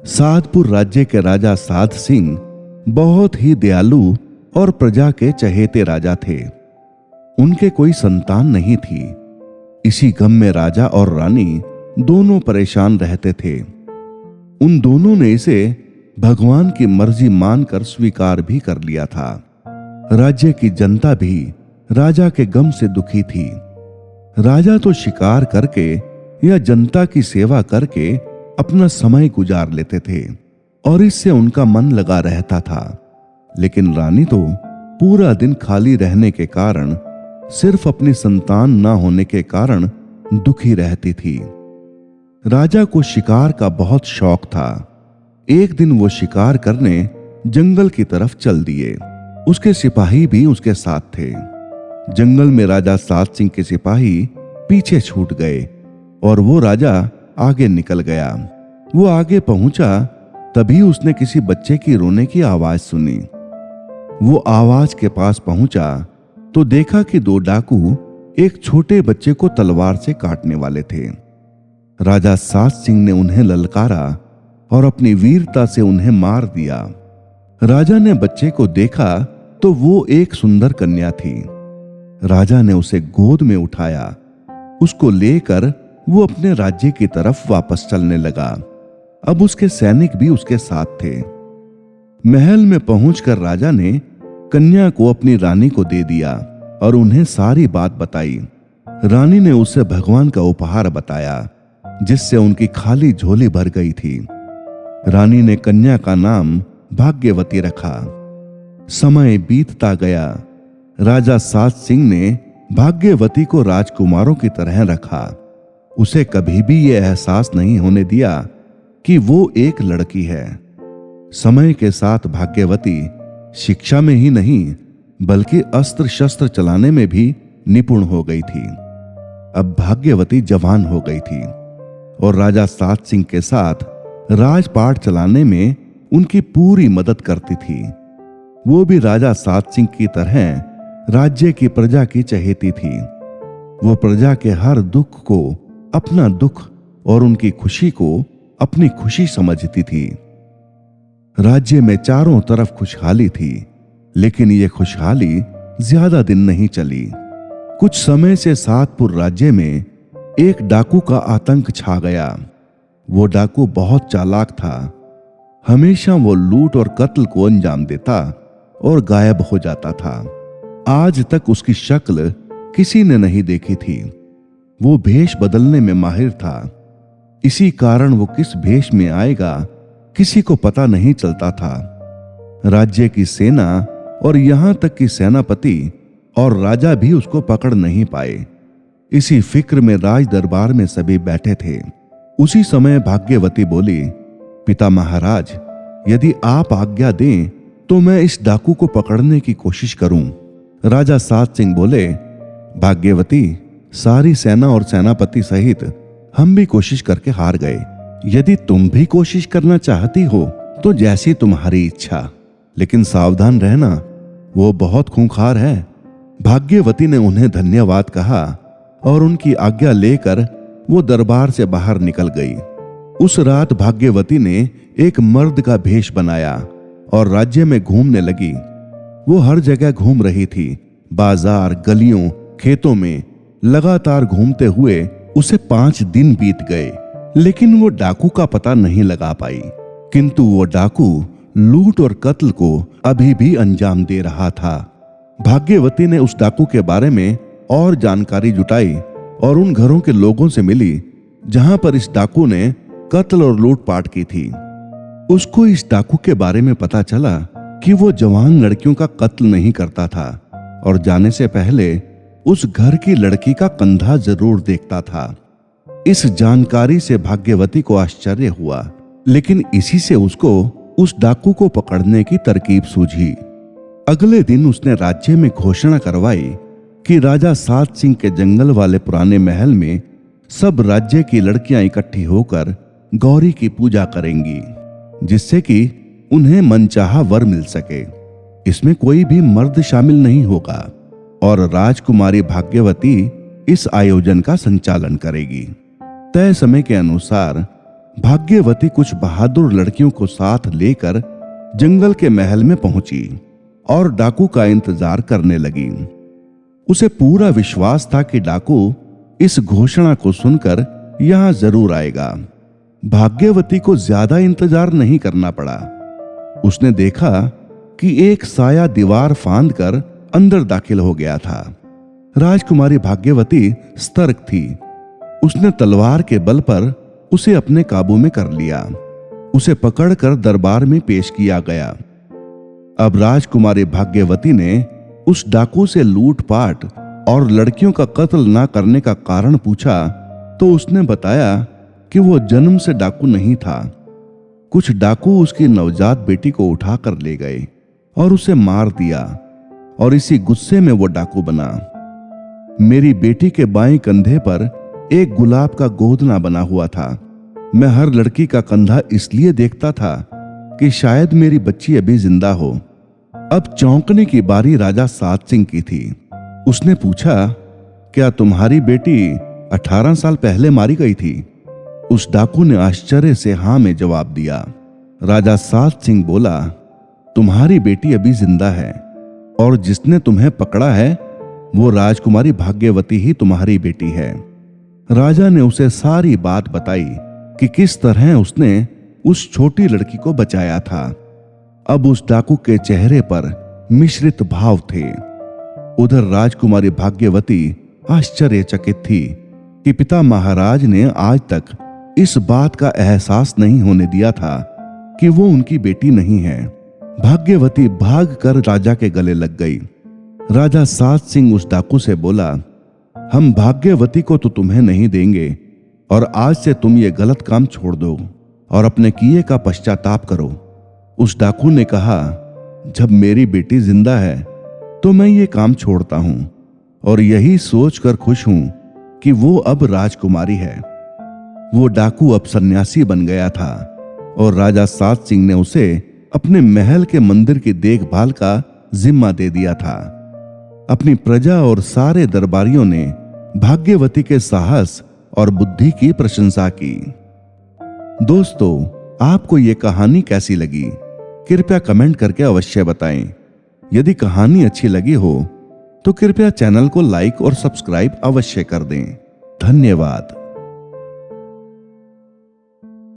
साधपुर राज्य के राजा साध सिंह बहुत ही दयालु और प्रजा के चहेते राजा थे। उनके कोई संतान नहीं थी। इसी गम में राजा और रानी दोनों परेशान रहते थे। उन दोनों ने इसे भगवान की मर्जी मानकर स्वीकार भी कर लिया था। राज्य की जनता भी राजा के गम से दुखी थी। राजा तो शिकार करके या जनता की सेवा करके अपना समय गुजार लेते थे और इससे उनका मन लगा रहता था। लेकिन रानी तो पूरा दिन खाली रहने के कारण, सिर्फ अपनी संतान ना होने के कारण दुखी रहती थी। राजा को शिकार का बहुत शौक था। एक दिन वो शिकार करने जंगल की तरफ चल दिए। उसके सिपाही भी उसके साथ थे। जंगल में राजा साध सिंह के सिपाही पीछे छूट गए और वो राजा आगे निकल गया। वो आगे पहुंचा, तभी उसने किसी बच्चे की रोने की आवाज सुनी। वो आवाज के पास पहुंचा तो देखा कि दो डाकू एक छोटे बच्चे को तलवार से काटने वाले थे। राजा साध सिंह ने उन्हें ललकारा और अपनी वीरता से उन्हें मार दिया। राजा ने बच्चे को देखा तो वो एक सुंदर कन्या थी। राजा ने उसे गोद में उठाया। उसको लेकर वो अपने राज्य की तरफ वापस चलने लगा। अब उसके सैनिक भी उसके साथ थे। महल में पहुंचकर राजा ने कन्या को अपनी रानी को दे दिया और उन्हें सारी बात बताई। रानी ने उसे भगवान का उपहार बताया, जिससे उनकी खाली झोली भर गई थी। रानी ने कन्या का नाम भाग्यवती रखा। समय बीतता गया। राजा साध सिंह ने भाग्यवती को राजकुमारों की तरह रखा। उसे कभी भी यह एहसास नहीं होने दिया कि वो एक लड़की है। समय के साथ भाग्यवती शिक्षा में ही नहीं बल्कि अस्त्र शस्त्र चलाने में भी निपुण हो गई थी। अब भाग्यवती जवान हो गई थी और राजा साध सिंह के साथ राजपाट चलाने में उनकी पूरी मदद करती थी। वो भी राजा साध सिंह की तरह राज्य की प्रजा की चहेती थी। वो प्रजा के हर दुख को अपना दुख और उनकी खुशी को अपनी खुशी समझती थी। राज्य में चारों तरफ खुशहाली थी, लेकिन ये खुशहाली ज्यादा दिन नहीं चली। कुछ समय से साधपुर राज्य में एक डाकू का आतंक छा गया। वो डाकू बहुत चालाक था। हमेशा वो लूट और कत्ल को अंजाम देता और गायब हो जाता था। आज तक उसकी शक्ल किसी ने नहीं देखी थी। वो भेष बदलने में माहिर था। इसी कारण वो किस भेष में आएगा किसी को पता नहीं चलता था। राज्य की सेना और यहां तक कि सेनापति और राजा भी उसको पकड़ नहीं पाए। इसी फिक्र में राज दरबार में सभी बैठे थे। उसी समय भाग्यवती बोली, पिता महाराज, यदि आप आज्ञा दें तो मैं इस डाकू को पकड़ने की कोशिश करूं। राजा साध सिंह बोले, भाग्यवती, सारी सेना और सेनापति सहित हम भी कोशिश करके हार गए। यदि तुम भी कोशिश करना चाहती हो तो जैसी तुम्हारी इच्छा, लेकिन सावधान रहना, वो बहुत खूंखार है। भाग्यवती ने उन्हें धन्यवाद कहा और उनकी आज्ञा लेकर वो दरबार से बाहर निकल गई। उस रात भाग्यवती ने एक मर्द का भेष बनाया और राज्य में घूमने लगी। वो हर जगह घूम रही थी। बाजार, गलियों, खेतों में लगातार घूमते हुए उसे 5 दिन बीत गए, लेकिन वो डाकू का पता नहीं लगा पाई। किंतु वो डाकू लूट और कत्ल को अभी भी अंजाम दे रहा था। भाग्यवती ने उस डाकू के बारे में और जानकारी जुटाई और उन घरों के लोगों से मिली जहां पर इस डाकू ने कत्ल और लूटपाट की थी। उसको इस डाकू के बारे में पता चला कि वो जवान लड़कियों का कत्ल नहीं करता था और जाने से पहले उस घर की लड़की का कंधा जरूर देखता था। इस जानकारी से भाग्यवती को आश्चर्य हुआ, लेकिन इसी से उसको उस डाकू को पकड़ने की तरकीब सूझी। अगले दिन उसने राज्य में घोषणा करवाई कि राजा साध सिंह के जंगल वाले पुराने महल में सब राज्य की लड़कियां इकट्ठी होकर गौरी की पूजा करेंगी, जिससे कि उन्हें मनचाहा वर मिल सके। इसमें कोई भी मर्द शामिल नहीं होगा और राजकुमारी भाग्यवती इस आयोजन का संचालन करेगी। तय समय के अनुसार भाग्यवती कुछ बहादुर लड़कियों को साथ लेकर जंगल के महल में पहुंची और डाकू का इंतजार करने लगी। उसे पूरा विश्वास था कि डाकू इस घोषणा को सुनकर यहां जरूर आएगा। भाग्यवती को ज्यादा इंतजार नहीं करना पड़ा। उसने देखा कि एक साया दीवार फांद कर अंदर दाखिल हो गया था। राजकुमारी भाग्यवती सतर्क थी। उसने तलवार के बल पर उसे अपने काबू में कर लिया। उसे पकड़कर दरबार में पेश किया गया। अब राजकुमारी भाग्यवती ने उस डाकू से लूटपाट और लड़कियों का कत्ल ना करने का कारण पूछा तो उसने बताया कि वो जन्म से डाकू नहीं था। कुछ डाकू उसकी नवजात बेटी को उठाकर ले गए और उसे मार दिया और इसी गुस्से में वो डाकू बना। मेरी बेटी के बाएं कंधे पर एक गुलाब का गोदना बना हुआ था। मैं हर लड़की का कंधा इसलिए देखता था कि शायद मेरी बच्ची अभी जिंदा हो। अब चौंकने की बारी राजा सात सिंह की थी। उसने पूछा, क्या तुम्हारी बेटी 18 साल पहले मारी गई थी? उस डाकू ने आश्चर्य से हां में जवाब दिया। राजा सात सिंह बोला, तुम्हारी बेटी अभी जिंदा है और जिसने तुम्हें पकड़ा है वो राजकुमारी भाग्यवती ही तुम्हारी बेटी है। राजा ने उसे सारी बात बताई कि किस तरह उसने उस छोटी लड़की को बचाया था। अब उस डाकू के चेहरे पर मिश्रित भाव थे। उधर राजकुमारी भाग्यवती आश्चर्यचकित थी कि पिता महाराज ने आज तक इस बात का एहसास नहीं होने दिया था कि वो उनकी बेटी नहीं है। भाग्यवती भागकर राजा के गले लग गई। राजा सात सिंह उस डाकू से बोला, हम भाग्यवती को तो तुम्हें नहीं देंगे और आज से तुम ये गलत काम छोड़ दो और अपने किए का पश्चाताप करो। उस डाकू ने कहा, जब मेरी बेटी जिंदा है तो मैं ये काम छोड़ता हूं और यही सोचकर खुश हूं कि वो अब राजकुमारी है। वो डाकू अब सन्यासी बन गया था और राजा सात सिंह ने उसे अपने महल के मंदिर की देखभाल का जिम्मा दे दिया था। अपनी प्रजा और सारे दरबारियों ने भाग्यवती के साहस और बुद्धि की प्रशंसा की। दोस्तों, आपको ये कहानी कैसी लगी? कृपया कमेंट करके अवश्य बताएं। यदि कहानी अच्छी लगी हो तो कृपया चैनल को लाइक और सब्सक्राइब अवश्य कर दें। धन्यवाद।